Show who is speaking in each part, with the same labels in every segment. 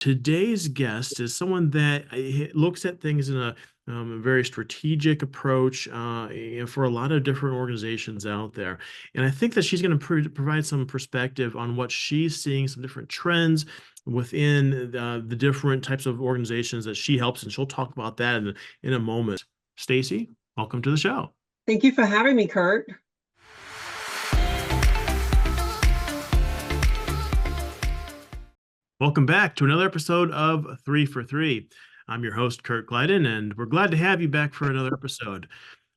Speaker 1: Today's guest is someone that looks at things in a very strategic approach for a lot of different organizations out there. And I think that she's going to provide some perspective on what she's seeing, some different trends within the different types of organizations that she helps. And she'll talk about that in a moment. Stacy, welcome to the show.
Speaker 2: Thank you for having me, Kurt.
Speaker 1: Welcome back to another episode of 3 for 3. I'm your host, Kurt Kleidon, and we're glad to have you back for another episode.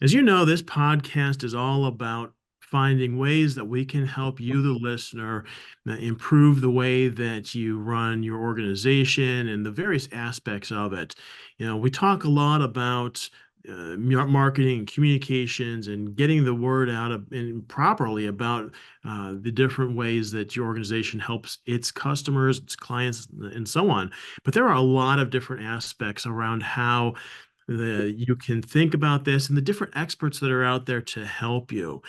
Speaker 1: As you know, this podcast is all about finding ways that we can help you, the listener, improve the way that you run your organization and the various aspects of it. We talk a lot about marketing and communications and getting the word out and properly about the different ways that your organization helps its customers, its clients, and so on. But there are a lot of different aspects around how you can think about this and the different experts that are out there to help you.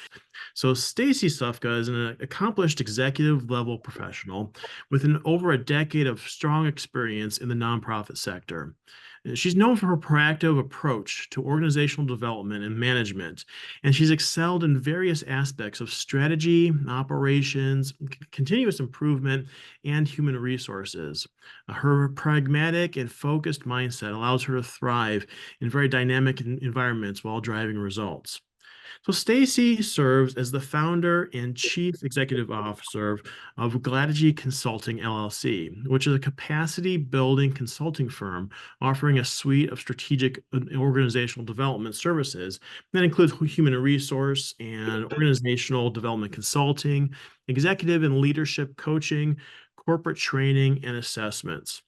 Speaker 1: So Stacy Sufka is an accomplished executive level professional with over a decade of strong experience in the nonprofit sector. She's known for her proactive approach to organizational development and management, and she's excelled in various aspects of strategy, operations, continuous improvement, and human resources. Her pragmatic and focused mindset allows her to thrive in very dynamic environments while driving results. So Stacy serves as the founder and chief executive officer of Gladegy Consulting LLC, which is a capacity building consulting firm offering a suite of strategic organizational development services that includes human resource and organizational development consulting, executive and leadership coaching, corporate training, and assessments.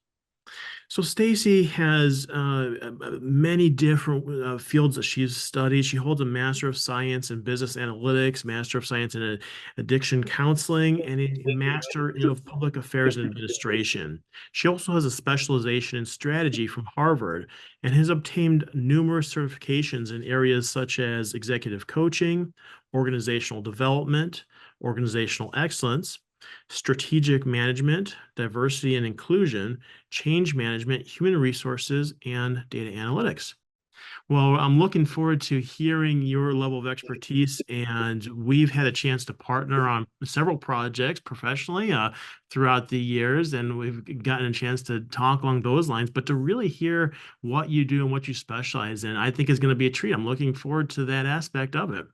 Speaker 1: So Stacy has many different fields that she's studied. She holds a Master of Science in Business Analytics, Master of Science in Addiction Counseling, and a Master of Public Affairs and Administration. She also has a specialization in strategy from Harvard and has obtained numerous certifications in areas such as executive coaching, organizational development, organizational excellence, strategic management, diversity and inclusion, change management, human resources, and data analytics. Well, I'm looking forward to hearing your level of expertise, and we've had a chance to partner on several projects professionally throughout the years, and we've gotten a chance to talk along those lines. But to really hear what you do and what you specialize in, I think is going to be a treat. I'm looking forward to that aspect of it.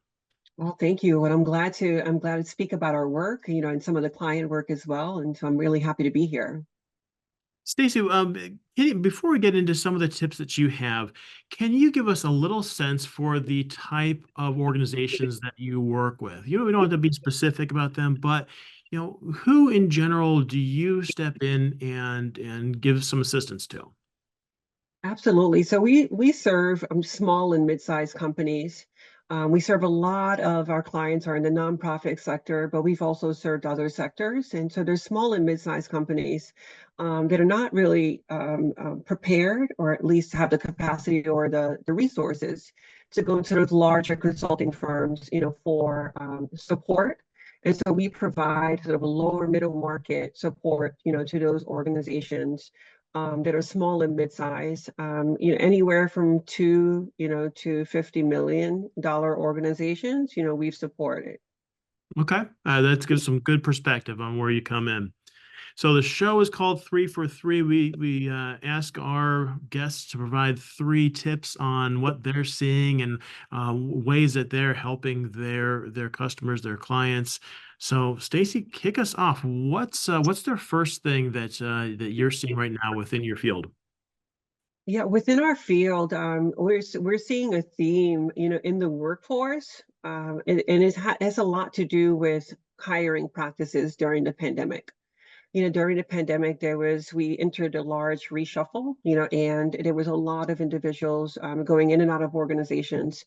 Speaker 2: Well, thank you. And I'm glad to speak about our work, and some of the client work as well. And so I'm really happy to be here.
Speaker 1: Stacy, before we get into some of the tips that you have, can you give us a little sense for the type of organizations that you work with? We don't have to be specific about them, but who in general do you step in and give some assistance to?
Speaker 2: Absolutely. So we serve small and mid-sized companies. We serve a lot of our clients are in the nonprofit sector, but we've also served other sectors. And so there's small and mid-sized companies that are not really prepared, or at least have the capacity or the resources to go to those larger consulting firms, for support. And so we provide sort of a lower middle market support, to those organizations that are small and mid-size, anywhere from to $50 million organizations, we've supported.
Speaker 1: Okay, that gives some good perspective on where you come in. So the show is called 3 for 3. We ask our guests to provide 3 tips on what they're seeing and ways that they're helping their customers, their clients. So Stacy, kick us off. What's their first thing that you're seeing right now within your field?
Speaker 2: Yeah, within our field, we're seeing a theme, in the workforce, and it has a lot to do with hiring practices during the pandemic. During the pandemic, we entered a large reshuffle, and there was a lot of individuals going in and out of organizations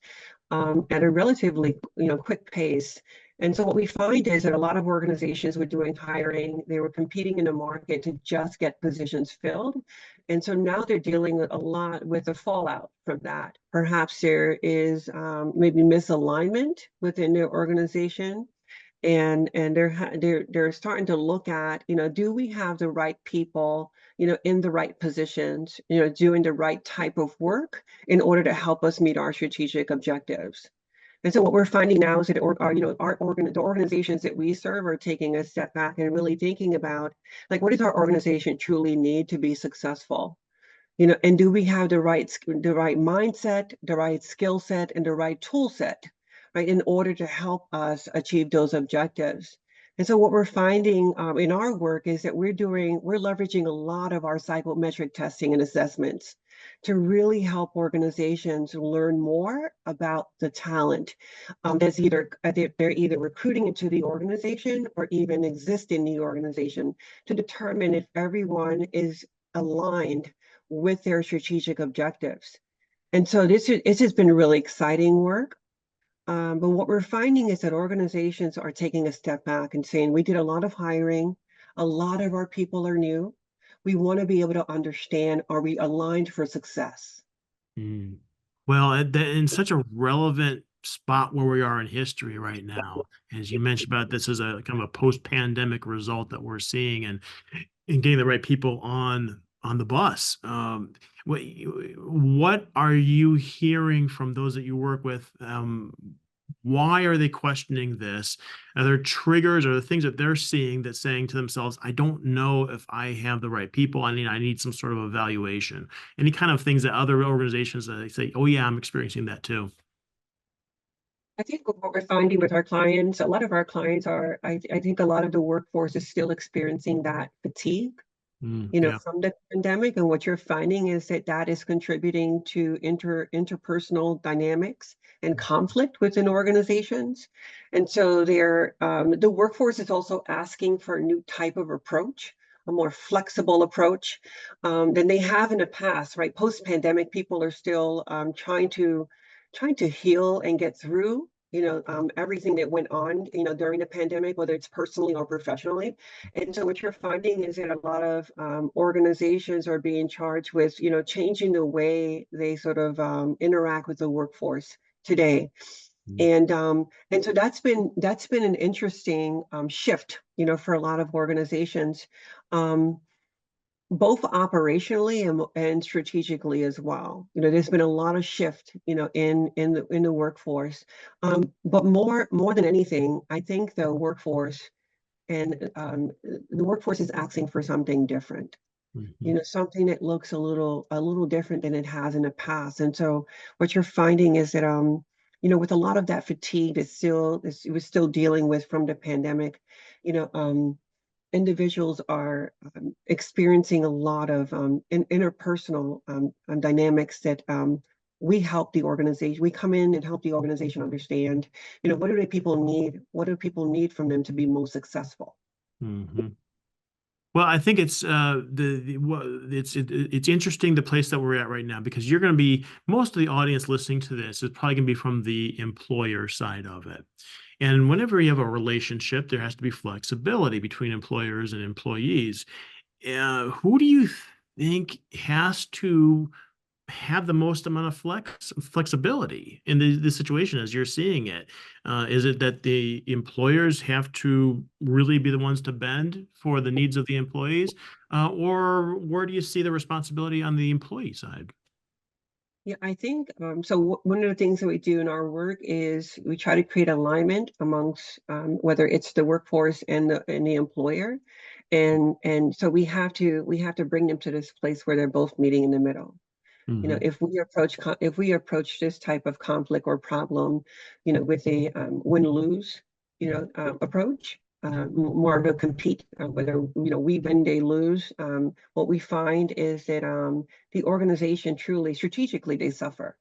Speaker 2: at a relatively, quick pace. And so what we find is that a lot of organizations were doing hiring, they were competing in the market to just get positions filled. And so now they're dealing a lot with the fallout from that. Perhaps there is maybe misalignment within their organization. and they're starting to look at, do we have the right people, in the right positions, doing the right type of work in order to help us meet our strategic objectives. And so what we're finding now is that the organizations that we serve are taking a step back and really thinking about, like, what does our organization truly need to be successful? And do we have the right mindset, the right skill set, and the right tool set, right, in order to help us achieve those objectives? And so what we're finding in our work is that we're leveraging a lot of our psychometric testing and assessments to really help organizations learn more about the talent that's they're either recruiting into the organization or even exist in the organization, to determine if everyone is aligned with their strategic objectives. And so this has been really exciting work. But what we're finding is that organizations are taking a step back and saying, we did a lot of hiring, a lot of our people are new. We want to be able to understand, are we aligned for success?
Speaker 1: Mm. Well, in such a relevant spot where we are in history right now, as you mentioned about this is a kind of a post-pandemic result that we're seeing, and getting the right people on the bus. What are you hearing from those that you work with? Why are they questioning this? Are there triggers or the things that they're seeing that's saying to themselves, I don't know if I have the right people. I need some sort of evaluation. Any kind of things that other organizations that they say, oh yeah, I'm experiencing that too.
Speaker 2: I think what we're finding with our clients, a lot of our clients I think a lot of the workforce is still experiencing that fatigue,
Speaker 1: Yeah.
Speaker 2: from the pandemic. And what you're finding is that that is contributing to interpersonal dynamics and conflict within organizations. And so the workforce is also asking for a new type of approach, a more flexible approach than they have in the past, right? Post-pandemic, people are still trying to heal and get through, everything that went on, during the pandemic, whether it's personally or professionally. And so what you're finding is that a lot of organizations are being charged with, changing the way they sort of interact with the workforce today.
Speaker 1: Mm.
Speaker 2: And so that's been an interesting shift, for a lot of organizations, both operationally and strategically as well. There's been a lot of shift, in the workforce. But more than anything, I think the workforce is asking for something different,
Speaker 1: Mhm.
Speaker 2: something that looks a little different than it has in the past. And so what you're finding is that, with a lot of that fatigue it was still dealing with from the pandemic, you know, individuals are experiencing a lot of interpersonal dynamics that we come in and help the organization understand, what do people need from them to be most successful.
Speaker 1: Mhm. Well, I think it's interesting the place that we're at right now, because you're going to be, most of the audience listening to this is probably going to be from the employer side of it. And whenever you have a relationship, there has to be flexibility between employers and employees. Who do you think has to have the most amount of flexibility in the situation as you're seeing it? Is it that the employers have to really be the ones to bend for the needs of the employees, or where do you see the responsibility on the employee side?
Speaker 2: Yeah, I think so. One of the things that we do in our work is we try to create alignment amongst, whether it's the workforce and the employer, and so we have to bring them to this place where they're both meeting in the middle.
Speaker 1: Hmm.
Speaker 2: If we approach this type of conflict or problem, with a win-lose, approach, more of a compete, whether we win, they lose. What we find is that the organization truly, strategically, they suffer.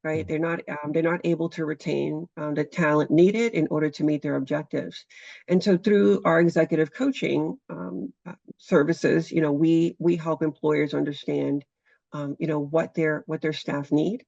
Speaker 2: Right, they're not able to retain the talent needed in order to meet their objectives, and so through our executive coaching services, we help employers understand what their staff need.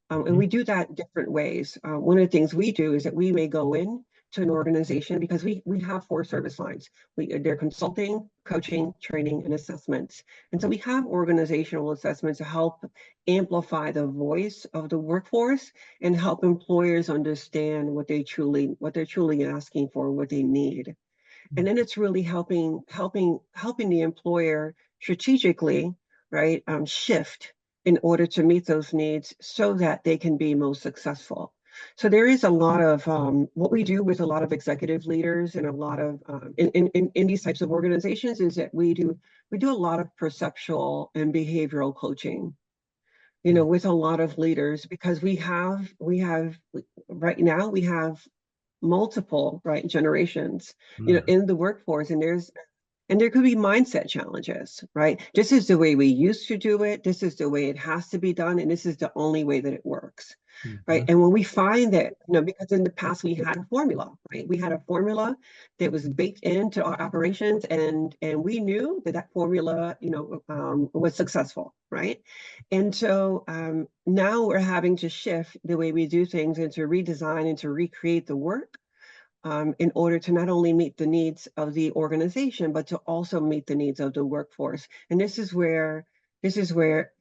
Speaker 2: And
Speaker 1: Hmm.
Speaker 2: we do that different ways. One of the things we do is that we may go in to an organization, because we have 4 service lines. They're consulting, coaching, training, and assessments. And so we have organizational assessments to help amplify the voice of the workforce and help employers understand what they're truly asking for, what they need. And then it's really helping the employer strategically, right, shift in order to meet those needs so that they can be most successful. So there is a lot of what we do with a lot of executive leaders and a lot of in these types of organizations is that we do a lot of perceptual and behavioral coaching, with a lot of leaders, because we have right now we have multiple, right, generations,
Speaker 1: Mm.
Speaker 2: in the workforce, and there could be mindset challenges, right? This is the way we used to do it. This is the way it has to be done, and this is the only way that it works, right?
Speaker 1: Mhm.
Speaker 2: And when we find that, because in the past we had a formula, right? We had a formula that was baked into our operations, and we knew that that formula, was successful, right? And so now we're having to shift the way we do things and to redesign and to recreate the work, in order to not only meet the needs of the organization, but to also meet the needs of the workforce. And this is where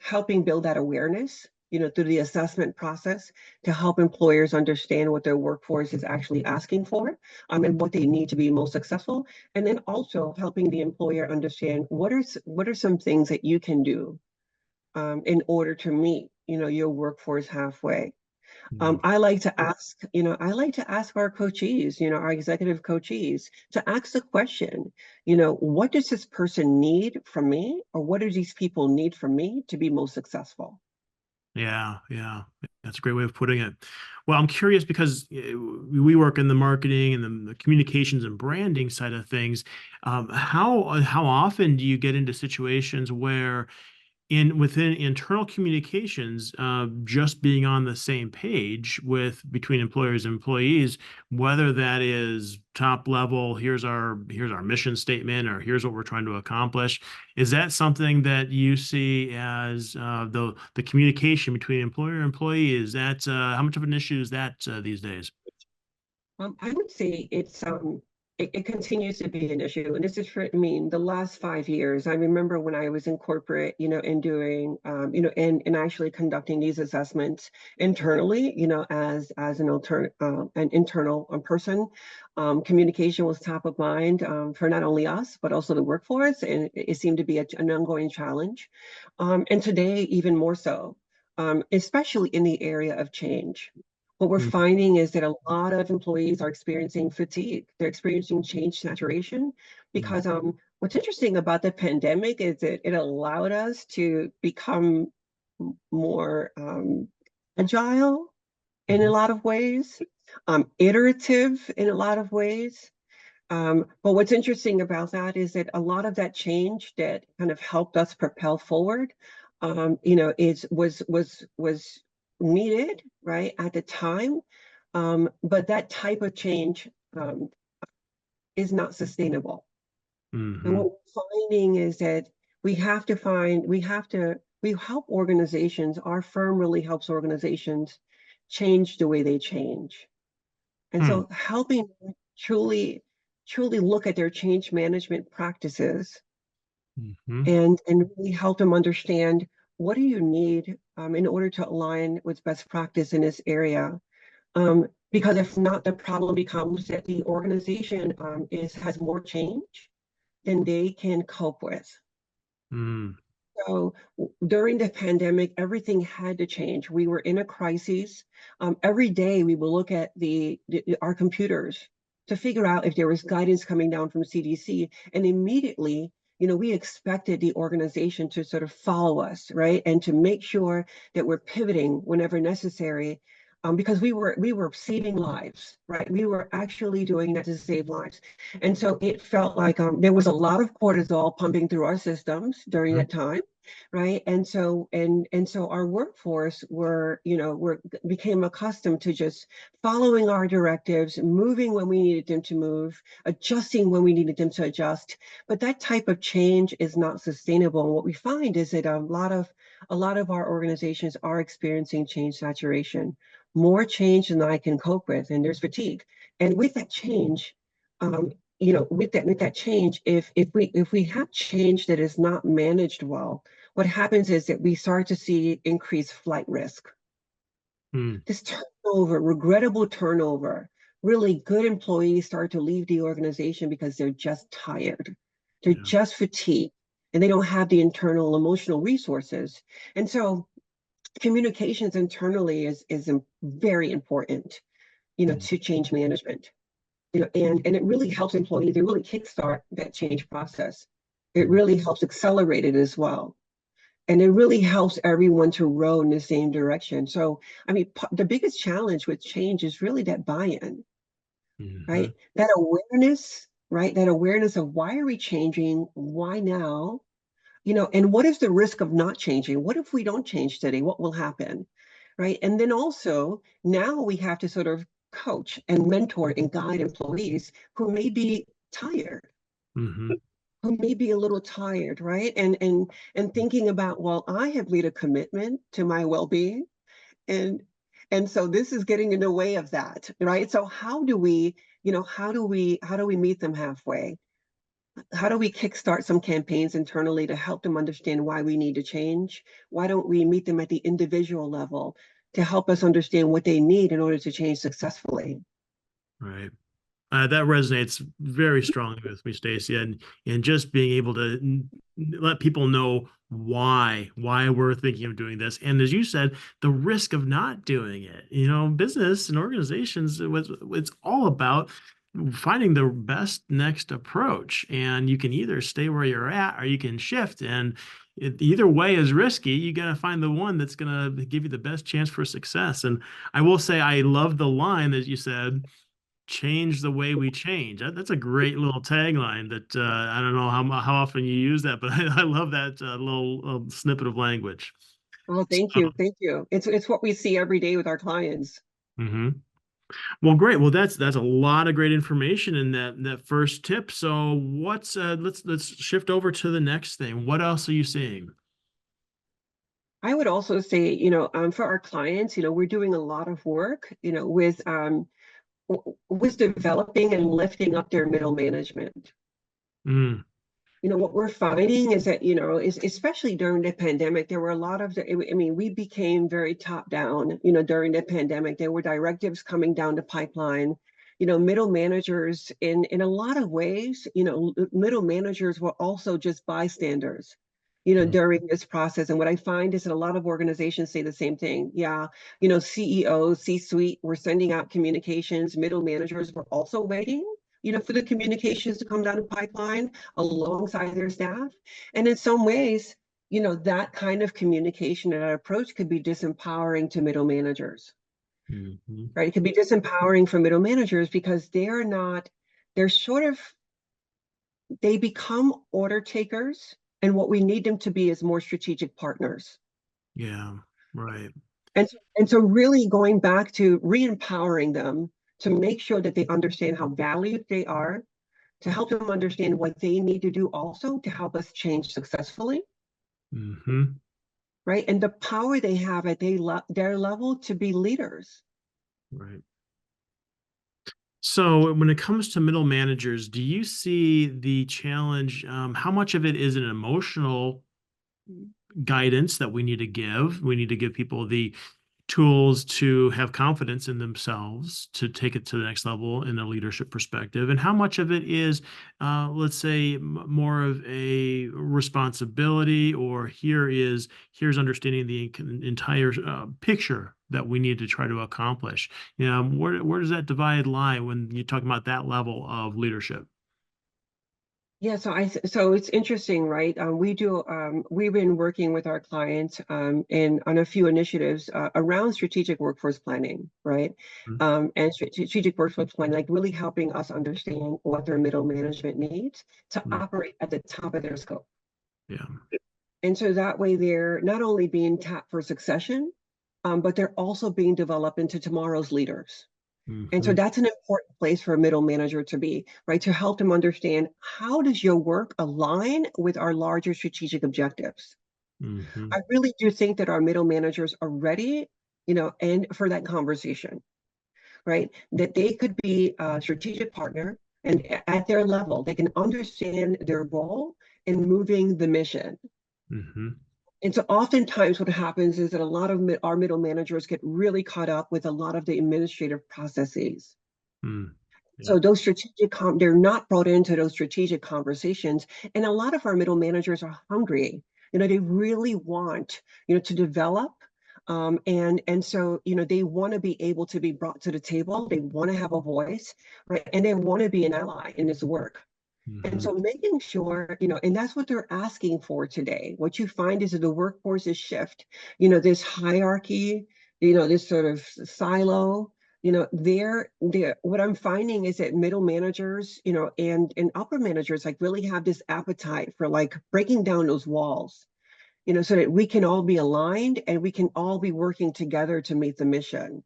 Speaker 2: helping build that awareness, through the assessment process, to help employers understand what their workforce is actually asking for, and what they need to be most successful. And then also helping the employer understand what are some things that you can do, in order to meet, your workforce halfway.
Speaker 1: Mm.
Speaker 2: I like to ask our coachees, our executive coachees, to ask the question, what does this person need from me, or what do these people need from me to be most successful?
Speaker 1: Yeah, yeah, that's a great way of putting it. Well, I'm curious because we work in the marketing and the communications and branding side of things. How often do you get into situations where within internal communications, just being on the same page with between employers and employees, whether that is top level, here's our mission statement, or here's what we're trying to accomplish, is that something that you see as the communication between employer and employee? Is that how much of an issue is that these days?
Speaker 2: I would say it continues to be an issue, and this is for, the last 5 years. I remember when I was in corporate, and doing, and actually conducting these assessments internally, as an internal person. Communication was top of mind, for not only us but also the workforce, and it seemed to be an ongoing challenge, and today even more so, especially in the area of change. What we're
Speaker 1: Mm,
Speaker 2: finding is that a lot of employees are experiencing fatigue. They're experiencing change saturation
Speaker 1: mm,
Speaker 2: because what's interesting about the pandemic is that it allowed us to become more agile in a
Speaker 1: mhm,
Speaker 2: lot of ways, iterative in a lot of ways. But what's interesting about that is that a lot of that change that kind of helped us propel forward, was needed, right, at the time. But that type of change, is not sustainable. And
Speaker 1: mhm,
Speaker 2: what we're finding is that we help organizations. Our firm really helps organizations change the way they change. And
Speaker 1: mm,
Speaker 2: so helping them truly look at their change management practices,
Speaker 1: mhm,
Speaker 2: and really help them understand what do you need, in order to align with best practice in this area. Because if not, the problem becomes that the organization, has more change than they can cope with.
Speaker 1: mm,
Speaker 2: So during the pandemic, everything had to change. We were in a crisis. Every day we will look at our computers to figure out if there was guidance coming down from CDC, and immediately, we expected the organization to sort of follow us, right, and to make sure that we're pivoting whenever necessary. Because we were saving lives, right? We were actually doing that to save lives, and so it felt like, there was a lot of cortisol pumping through our systems during
Speaker 1: mhm,
Speaker 2: that time, right? And so our workforce became accustomed to just following our directives, moving when we needed them to move, adjusting when we needed them to adjust. But that type of change is not sustainable. And what we find is that a lot of our organizations are experiencing change saturation, more change than I can cope with, and there's fatigue. And with that change, with that change, if we have change that is not managed well, what happens is that we start to see increased flight risk.
Speaker 1: Mm,
Speaker 2: This turnover, regrettable turnover, really good employees start to leave the organization because they're just tired. They're
Speaker 1: yeah.
Speaker 2: just fatigued and they don't have the internal emotional resources. And so communications internally is very important,
Speaker 1: Mm,
Speaker 2: to change management. And it really helps employees. It really kickstart that change process. It
Speaker 1: mm,
Speaker 2: really helps accelerate it as well. And it really helps everyone to row in the same direction. So, I mean, the biggest challenge with change is really that buy-in,
Speaker 1: mhm,
Speaker 2: right? That awareness, right? That awareness of why are we changing? Why now? And what is the risk of not changing? What if we don't change today? What will happen? Right. And then also now we have to sort of coach and mentor and guide employees who may be tired,
Speaker 1: mhm,
Speaker 2: who may be a little tired, right? And thinking about, well, I have made a commitment to my well-being, and and so this is getting in the way of that, right? So how do we meet them halfway? How do we kickstart some campaigns internally to help them understand why we need to change? Why don't we meet them at the individual level to help us understand what they need in order to change successfully?
Speaker 1: right. That resonates very strongly with me, Stacy, and just being able to let people know why we're thinking of doing this, and as you said, the risk of not doing it. Business and organizations, it's all about finding the best next approach, and you can either stay where you're at or you can shift, and either way is risky. You got to find the one that's going to give you the best chance for success. And I will say, I love the line that you said, change the way we change. That's a great little tagline that I don't know how often you use that, but I love that little snippet of language.
Speaker 2: Oh, thank
Speaker 1: So,
Speaker 2: you. Thank you. It's what we see every day with our clients.
Speaker 1: mhm. Well, great. Well, that's a lot of great information in that first tip. So, what's let's shift over to the next thing. What else are you seeing?
Speaker 2: I would also say, for our clients, we're doing a lot of work, with developing and lifting up their middle management.
Speaker 1: Mm,
Speaker 2: What we're finding is that, especially during the pandemic, there were a lot of, I mean, we became very top down, during the pandemic. There were directives coming down the pipeline. Middle managers in a lot of ways, middle managers were also just bystanders,
Speaker 1: mm,
Speaker 2: during this process. And what I find is that a lot of organizations say the same thing. Yeah, CEOs, C-suite were sending out communications. Middle managers were also waiting, for the communications to come down the pipeline alongside their staff. And in some ways, that kind of communication and that approach could be disempowering to middle managers,
Speaker 1: mhm.
Speaker 2: right? It could be disempowering for middle managers because they're sort of, they become order takers. And what we need them to be is more strategic partners.
Speaker 1: Yeah, right.
Speaker 2: And so really going back to re-empowering them to make sure that they understand how valued they are, to help them understand what they need to do also to help us change successfully,
Speaker 1: Hmm.
Speaker 2: right? And the power they have at their level to be leaders.
Speaker 1: Right. So when it comes to middle managers, do you see the challenge? How much of it is an emotional guidance that we need to give? We need to give people the tools to have confidence in themselves to take it to the next level in a leadership perspective. And how much of it is, let's say, more of a responsibility, or here's understanding the entire picture that we need to try to accomplish. Where does that divide lie when you talk about that level of leadership?
Speaker 2: Yeah, so it's interesting, right? We've been working with our clients in on a few initiatives around strategic workforce planning, right? And strategic workforce planning, like really helping us understand what their middle management needs to
Speaker 1: Mhm.
Speaker 2: operate at the top of their scope.
Speaker 1: Yeah.
Speaker 2: And so that way they're not only being tapped for succession, but they're also being developed into tomorrow's leaders. And so
Speaker 1: Hmm.
Speaker 2: that's an important place for a middle manager to be, right? To help them understand, how does your work align with our larger strategic objectives?
Speaker 1: Hmm.
Speaker 2: I really do think that our middle managers are ready, and for that conversation. right? That they could be a strategic partner, and at their level, they can understand their role in moving the mission.
Speaker 1: Mm-hmm.
Speaker 2: And so oftentimes what happens is that a lot of our middle managers get really caught up with a lot of the administrative processes.
Speaker 1: Mm. Yeah.
Speaker 2: So those they're not brought into those strategic conversations. And a lot of our middle managers are hungry. They really want, to develop. And so, they want to be able to be brought to the table. They want to have a voice, right? And they want to be an ally in this work. And
Speaker 1: Mm-hmm.
Speaker 2: so making sure, and that's what they're asking for today. What you find is that the workforce is shift, this hierarchy, this sort of silo, what I'm finding is that middle managers, and upper managers like really have this appetite for like breaking down those walls, so that we can all be aligned and we can all be working together to meet the mission,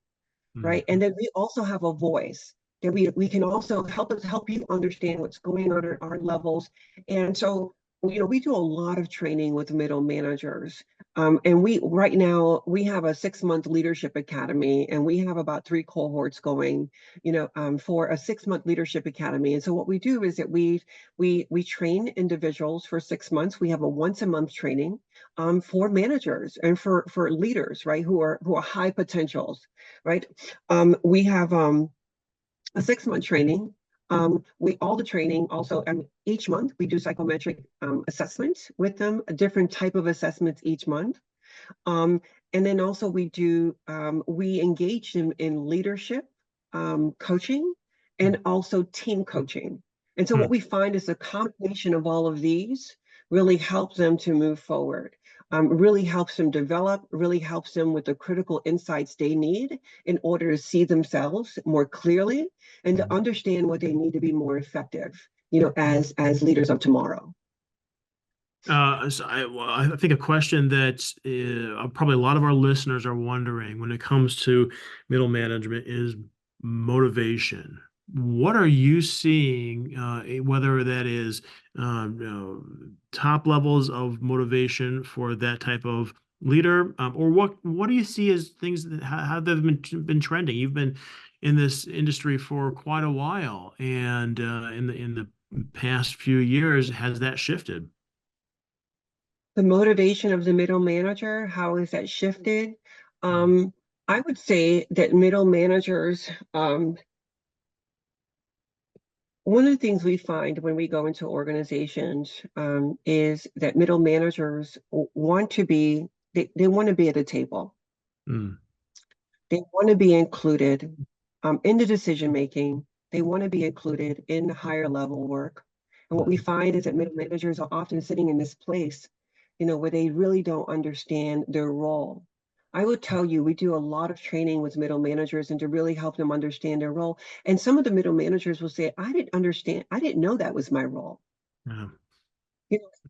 Speaker 2: right?
Speaker 1: Mm-hmm.
Speaker 2: And then we also have a voice that we can also help you understand what's going on at our levels. And so, we do a lot of training with middle managers. And we right now we have a 6-month leadership academy, and we have about 3 cohorts going, for a 6-month leadership academy. And so what we do is that we train individuals for 6 months. We have a once a month training for managers and for leaders, right, who are high potentials, right? We have a 6-month training. We all the training also, each month we do psychometric assessments with them, a different type of assessments each month. Um, and then also we engage them in leadership coaching and also team coaching. And so what we find is a combination of all of these really helps them to move forward, really helps them develop, really helps them with the critical insights they need in order to see themselves more clearly and to understand what they need to be more effective, as leaders of tomorrow.
Speaker 1: I think a question that probably a lot of our listeners are wondering when it comes to middle management is motivation. What are you seeing, whether that is top levels of motivation for that type of leader, or what do you see as things that how they've been trending? You've been in this industry for quite a while, and in the past few years, has that shifted?
Speaker 2: The motivation of the middle manager, how has that shifted?
Speaker 1: Mm.
Speaker 2: Um, I would say that middle managers, one of the things we find when we go into organizations is that middle managers want to be, they want to be at the table.
Speaker 1: Mm.
Speaker 2: They want to be included in the decision making. They want to be included in the higher level work. And what we find is that middle managers are often sitting in this place, where they really don't understand their role. I would tell you, we do a lot of training with middle managers and to really help them understand their role. And some of the middle managers will say, I didn't understand, I didn't know that was my role.
Speaker 1: Yeah.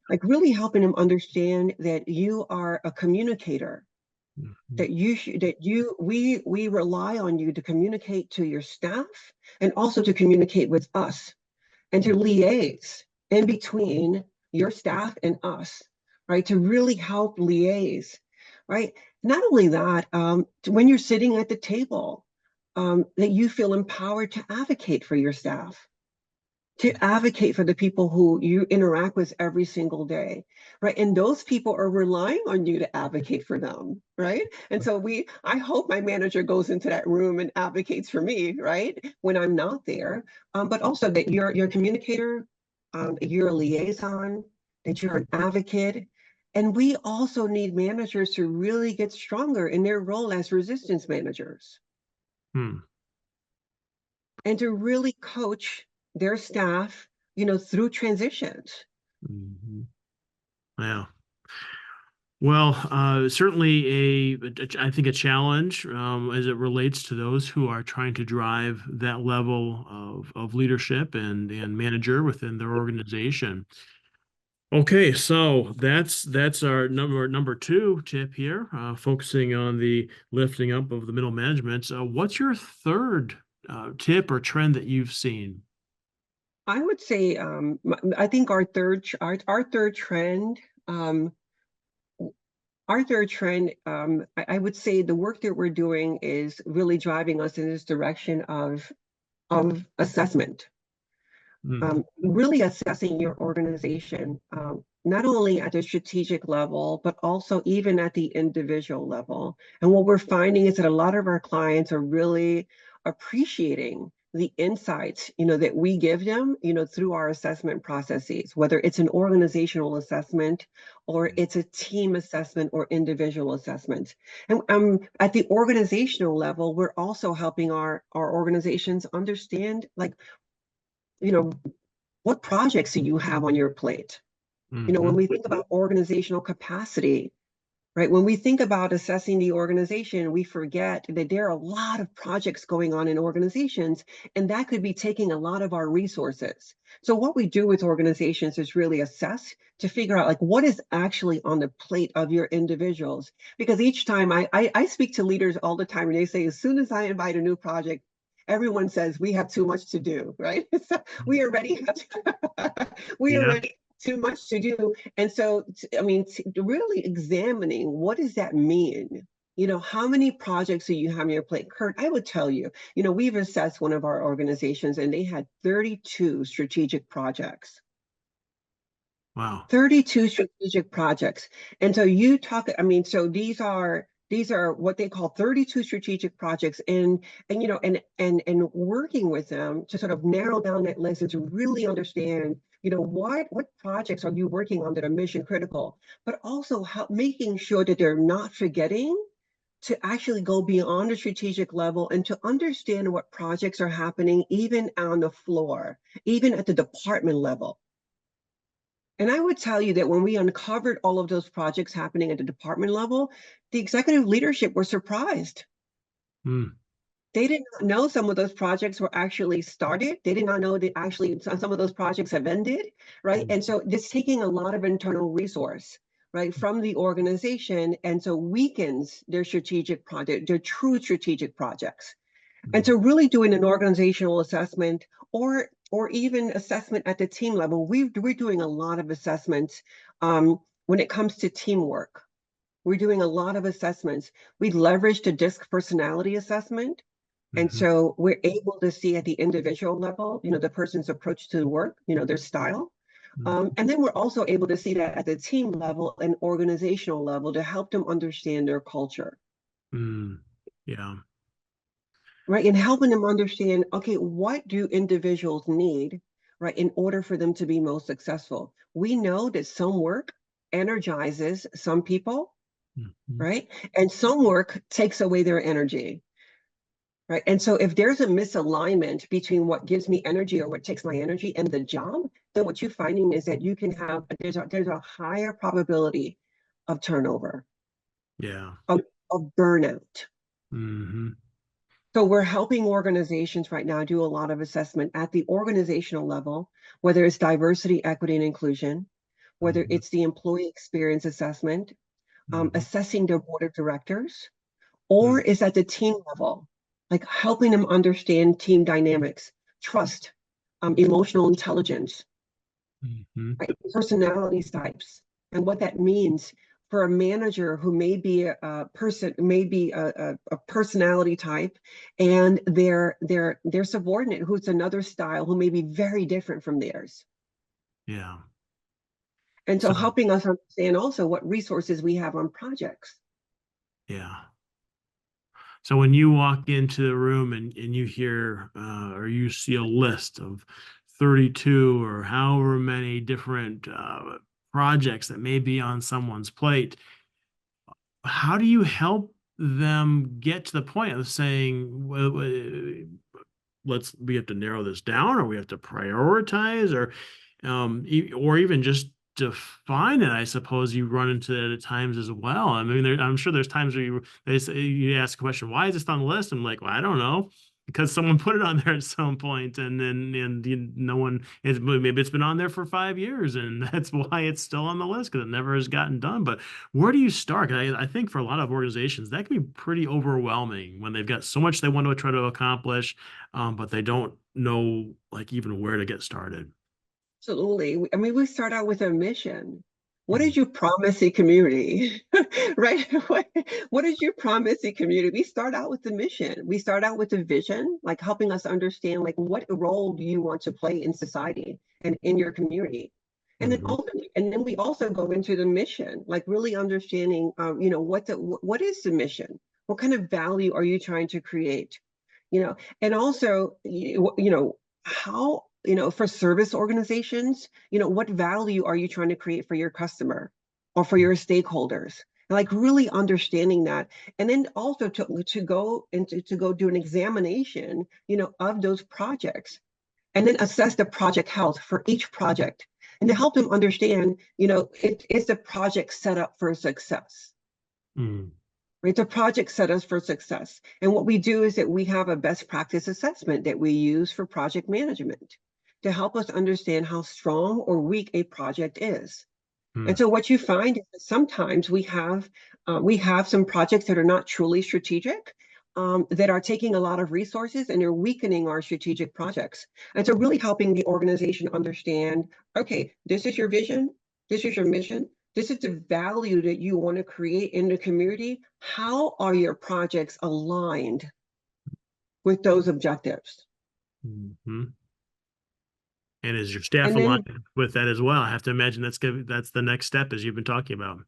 Speaker 2: Like really helping them understand that you are a communicator,
Speaker 1: Mhm.
Speaker 2: that we rely on you to communicate to your staff and also to communicate with us and to liaise in between your staff and us, right? To really help liaise, right? Not only that, when you're sitting at the table, that you feel empowered to advocate for your staff, to advocate for the people who you interact with every single day, right? And those people are relying on you to advocate for them, right? And so I hope my manager goes into that room and advocates for me, right? When I'm not there, but also that you're a communicator, you're a liaison, that you're an advocate. And we also need managers to really get stronger in their role as resistance managers
Speaker 1: Hmm.
Speaker 2: and to really coach their staff, through transitions.
Speaker 1: Mhm. Yeah. Well, certainly I think a challenge as it relates to those who are trying to drive that level of leadership and manager within their organization. Okay, so that's our number two tip here, focusing on the lifting up of the middle management. So, what's your third tip or trend that you've seen?
Speaker 2: I would say I think our third trend, our third trend, I would say the work that we're doing is really driving us in this direction of assessment. Really assessing your organization, not only at the strategic level, but also even at the individual level. And what we're finding is that a lot of our clients are really appreciating the insights, that we give them, through our assessment processes, whether it's an organizational assessment or it's a team assessment or individual assessment. And at the organizational level, we're also helping our organizations understand, like, what projects do you have on your plate? When we think about organizational capacity, right? When we think about assessing the organization, we forget that there are a lot of projects going on in organizations, and that could be taking a lot of our resources. So what we do with organizations is really assess to figure out, like, what is actually on the plate of your individuals. Because each time I speak to leaders all the time, and they say, as soon as I invite a new project, everyone says we have too much to do, right? So we already we
Speaker 1: Yeah.
Speaker 2: already too much to do. And so, I mean, really examining, what does that mean? How many projects do you have on your plate? Kurt, I would tell you, we've assessed one of our organizations and they had 32 strategic projects.
Speaker 1: Wow.
Speaker 2: 32 strategic projects. And so so these are what they call 32 strategic projects, and working with them to sort of narrow down that list and to really understand, what projects are you working on that are mission critical, but also making sure that they're not forgetting to actually go beyond the strategic level and to understand what projects are happening even on the floor, even at the department level. And I would tell you that when we uncovered all of those projects happening at the department level, the executive leadership were surprised. They did not know some of those projects were actually started. They did not know that actually some of those projects have ended, right? And so it's taking a lot of internal resource, right, from the organization, and so weakens their strategic project, their true strategic projects. And so really doing an organizational assessment, or even assessment at the team level, we're doing a lot of assessments when it comes to teamwork. We're doing a lot of assessments. We leverage the DISC personality assessment. And so we're able to see at the individual level, the person's approach to the work, their style. And then we're also able to see that at the team level and organizational level to help them understand their culture.
Speaker 1: Yeah.
Speaker 2: Right, and helping them understand, okay, what do individuals need, right, in order for them to be most successful? We know that some work energizes some people, right? And some work takes away their energy, right? And so if there's a misalignment between what gives me energy or what takes my energy and the job, then what you're finding is that you can have, there's a higher probability of turnover,
Speaker 1: Yeah.
Speaker 2: of burnout.
Speaker 1: Mm-hmm.
Speaker 2: So we're helping organizations right now do a lot of assessment at the organizational level, whether it's diversity, equity, and inclusion, whether it's the employee experience assessment, assessing their board of directors, or is at the team level, like helping them understand team dynamics, trust, emotional intelligence, right, personality types, and what that means for a manager who may be a person, may be a personality type, and their subordinate who's another style who may be very different from theirs.
Speaker 1: Yeah.
Speaker 2: And so
Speaker 1: So,
Speaker 2: helping us understand also what resources we have on projects.
Speaker 1: yeah. So when you walk into the room and you hear or you see a list of 32 or however many different projects that may be on someone's plate, how do you help them get to the point of saying, well, we have to narrow this down, or we have to prioritize, or even just define it? I suppose you run into that at times as well. I mean, I'm sure there's times where you ask a question, why is this on the list? I'm like, well, I don't know, because someone put it on there at some point, and then no one, maybe it's been on there for 5 years, and that's why it's still on the list, because it never has gotten done. But where do you start? I think for a lot of organizations, that can be pretty overwhelming when they've got so much they want to try to accomplish, but they don't know, like, even where to get started.
Speaker 2: Absolutely. I mean, we start out with a mission. what did you promise the community? Right? What did you promise the community? We start out with the mission. We start out with the vision, like helping us understand like what role do you want to play in society and in your community.
Speaker 1: Mm-hmm.
Speaker 2: And then we also go into the mission, like really understanding, what is the mission? What kind of value are you trying to create? And also, how, for service organizations, what value are you trying to create for your customer or for your stakeholders? Like really understanding that, and then also to go to go do an examination, of those projects, and then assess the project health for each project, and to help them understand, is the project set up for success?
Speaker 1: Mm-hmm.
Speaker 2: Right? The project set us for success. And what we do is that we have a best practice assessment that we use for project management to help us understand how strong or weak a project is. And so what you find is that sometimes we have some projects that are not truly strategic, that are taking a lot of resources and they're weakening our strategic projects. And so really helping the organization understand, okay, this is your vision, this is your mission, this is the value that you want to create in the community. How are your projects aligned with those objectives?
Speaker 1: Mm-hmm. And is your staff
Speaker 2: And then
Speaker 1: aligned with that as well? I have to imagine that's the next step as you've been talking about.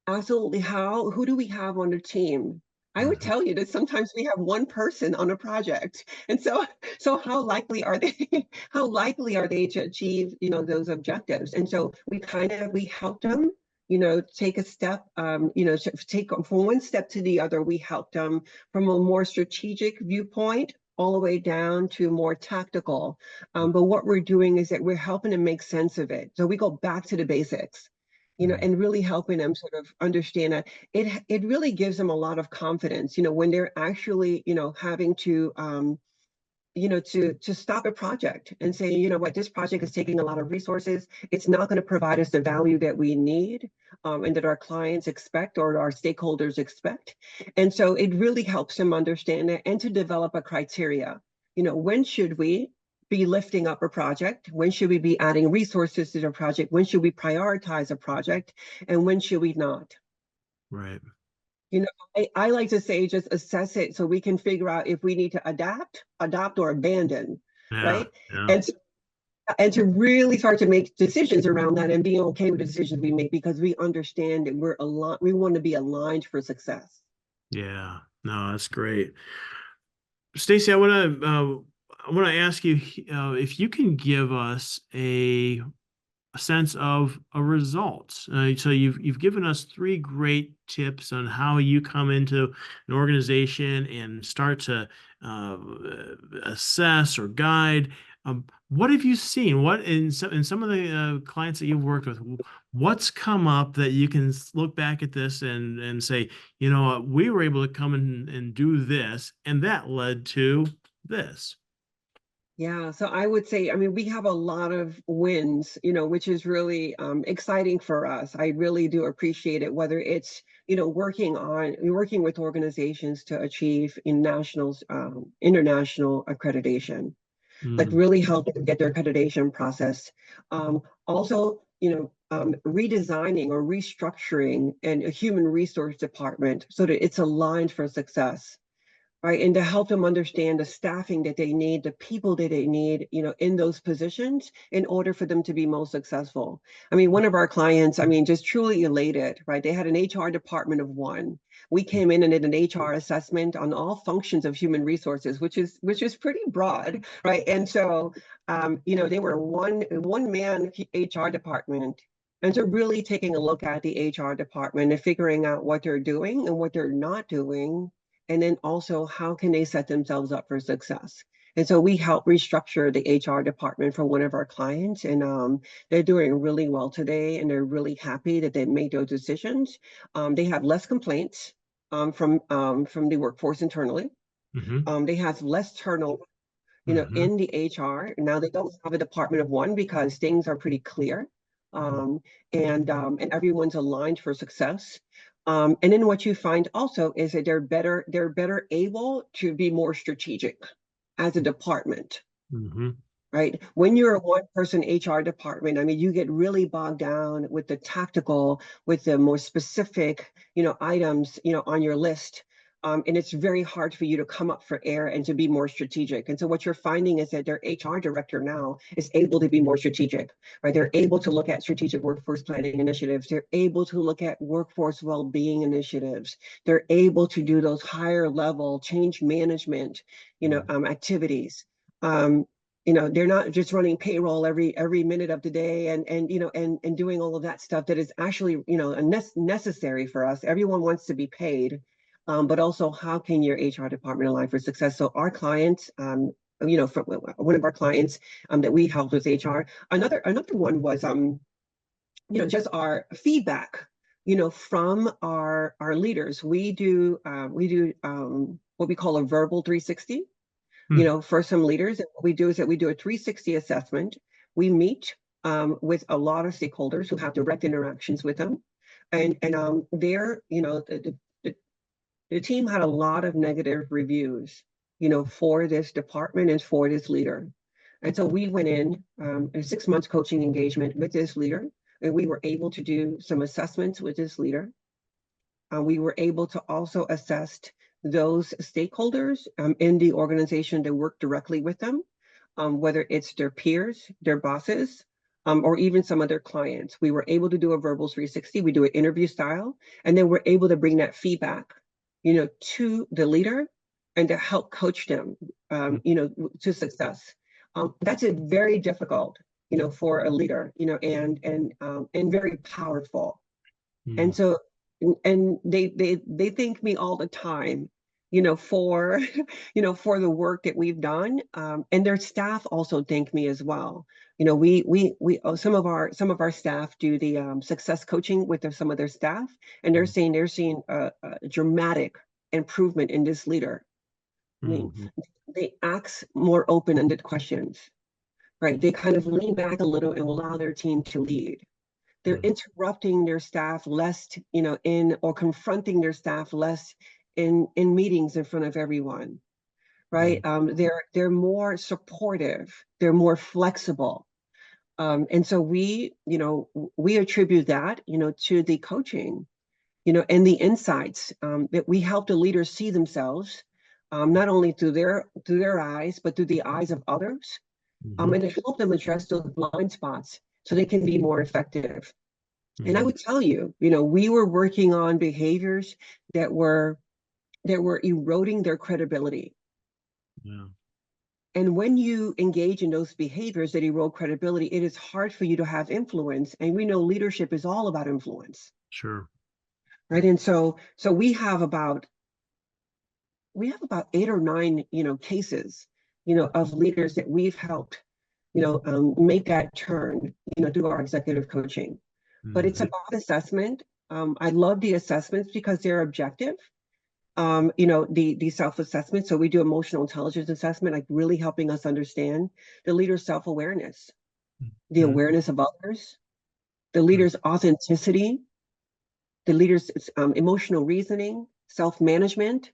Speaker 2: absolutely, who do we have on the team? I would
Speaker 1: Mm-hmm.
Speaker 2: tell you that sometimes we have one person on a project. And so how likely are they how likely are they to achieve, those objectives? And so we help them, take a step, to take from one step to the other. We help them from a more strategic viewpoint all the way down to more tactical. But what we're doing is that we're helping them make sense of it. So we go back to the basics, and really helping them sort of understand that it really gives them a lot of confidence, when they're actually, having to, to stop a project and say, what, this project is taking a lot of resources. It's not going to provide us the value that we need, and that our clients expect or our stakeholders expect. And so it really helps them understand that and to develop a criteria. When should we be lifting up a project? When should we be adding resources to the project? When should we prioritize a project? And when should we not?
Speaker 1: Right.
Speaker 2: You know, I like to say just assess it so we can figure out if we need to adopt or abandon,
Speaker 1: Yeah.
Speaker 2: right?
Speaker 1: Yeah.
Speaker 2: And and to really start to make decisions around that and being okay with the decisions we make because we understand that we want to be aligned for success.
Speaker 1: Yeah. No, that's great. Stacy, I want to ask you if you can give us a sense of a result. So you've given us three great tips on how you come into an organization and start to uh, assess or guide. What have you seen? What in some of the clients that you've worked with, what's come up that you can look back at this and say, we were able to come in and do this, and that led to this.
Speaker 2: Yeah, so I would say, I mean, we have a lot of wins, which is really exciting for us. I really do appreciate it, whether it's, working with organizations to achieve international accreditation, like
Speaker 1: Mm,
Speaker 2: really help them get their accreditation process. Also, redesigning or restructuring a human resource department so that it's aligned for success, right? And to help them understand the staffing that they need, the people that they need, in those positions in order for them to be most successful. I mean, one of our clients, I mean, just truly elated, right? They had an HR department of one. We came in and did an HR assessment on all functions of human resources, which is pretty broad, right? And so, they were one man HR department. And so really taking a look at the HR department and figuring out what they're doing and what they're not doing, and then also how can they set themselves up for success. And so we help restructure the HR department for one of our clients, and they're doing really well today, and they're really happy that they made those decisions. They have less complaints from the workforce internally.
Speaker 1: hmm
Speaker 2: They have less turnover,
Speaker 1: hmm
Speaker 2: in the HR. Now they don't have a department of one because things are pretty clear, and everyone's aligned for success. And then what you find also is that they're better able to be more strategic as a department,
Speaker 1: hmm
Speaker 2: right? When you're a one-person HR department, I mean, you get really bogged down with the tactical, with the more specific, items, on your list. And it's very hard for you to come up for air and to be more strategic. And so what you're finding is that their HR director now is able to be more strategic, right? They're able to look at strategic workforce planning initiatives. They're able to look at workforce well-being initiatives. They're able to do those higher level change management, activities. They're not just running payroll every minute of the day and doing all of that stuff that is actually, necessary for us. Everyone wants to be paid, but also how can your HR department align for success? So our clients, from one of our clients that we helped with HR, another one was just our feedback, from our leaders. We do what we call a verbal 360. For some leaders, what we do is that we do a 360 assessment. We meet with a lot of stakeholders who have direct interactions with them. And they're, the team had a lot of negative reviews, for this department and for this leader. And so we went in a 6 months coaching engagement with this leader, and we were able to do some assessments with this leader. We were able to also assess those stakeholders in the organization that work directly with them, whether it's their peers, their bosses, or even some of their clients. We were able to do a verbal 360. We do an interview style, and then we're able to bring that feedback, to the leader and to help coach them, to success. That's very difficult, for a leader, and very powerful. And so, and they thank me all the time, for for the work that we've done, and their staff also thank me as well. We some of our staff do the success coaching with some of their staff, and they're seeing a dramatic improvement in this leader. I mean, they ask more open-ended questions, right? They kind of lean back a little and allow their team to lead. They're interrupting their staff less, or confronting their staff less in meetings in front of everyone, right? They're more supportive. They're more flexible. And so we attribute that, to the coaching, and the insights that we help the leaders see themselves, not only through their eyes, but through the eyes of others, and to help them address those blind spots so they can be more effective. And I would tell you, we were working on behaviors that were eroding their credibility.
Speaker 1: Yeah.
Speaker 2: And when you engage in those behaviors that erode credibility, it is hard for you to have influence. And we know leadership is all about influence.
Speaker 1: Sure.
Speaker 2: Right. And so we have about 8 or 9, cases, of leaders that we've helped, make that turn, through our executive coaching. But it's about assessment. I love the assessments because they're objective. The self-assessment. So we do emotional intelligence assessment, like really helping us understand the leader's self-awareness, the awareness of others, the leader's authenticity, the leader's emotional reasoning, self-management,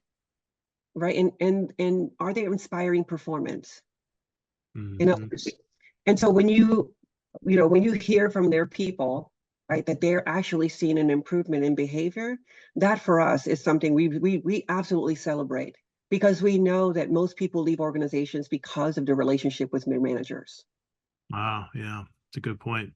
Speaker 2: right? And are they inspiring performance in others? And so when you hear from their people, right, that they're actually seeing an improvement in behavior, that for us is something we absolutely celebrate, because we know that most people leave organizations because of the relationship with their managers.
Speaker 1: Wow. Yeah. It's a good point.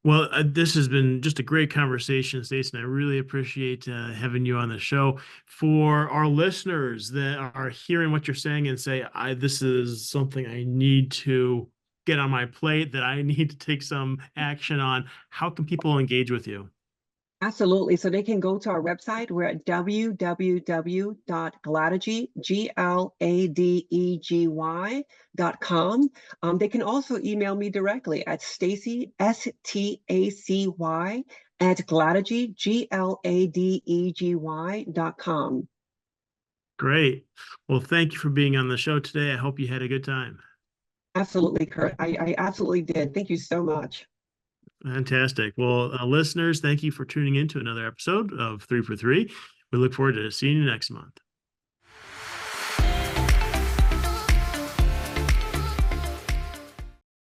Speaker 1: Well, this has been just a great conversation, Stacey, and I really appreciate having you on the show. For our listeners that are hearing what you're saying and say, this is something I need to get on my plate, that I need to take some action on, how can people engage with you?
Speaker 2: Absolutely. So they can go to our website. We're at www.gladegy, GLADEGY.com. They can also email me directly at Stacy, STACY, at Gladegy, GLADEGY.com.
Speaker 1: Great. Well, thank you for being on the show today. I hope you had a good time.
Speaker 2: Absolutely, Kurt. I absolutely did. Thank you so much.
Speaker 1: Fantastic. Well, listeners, thank you for tuning in to another episode of 3 for 3. We look forward to seeing you next month.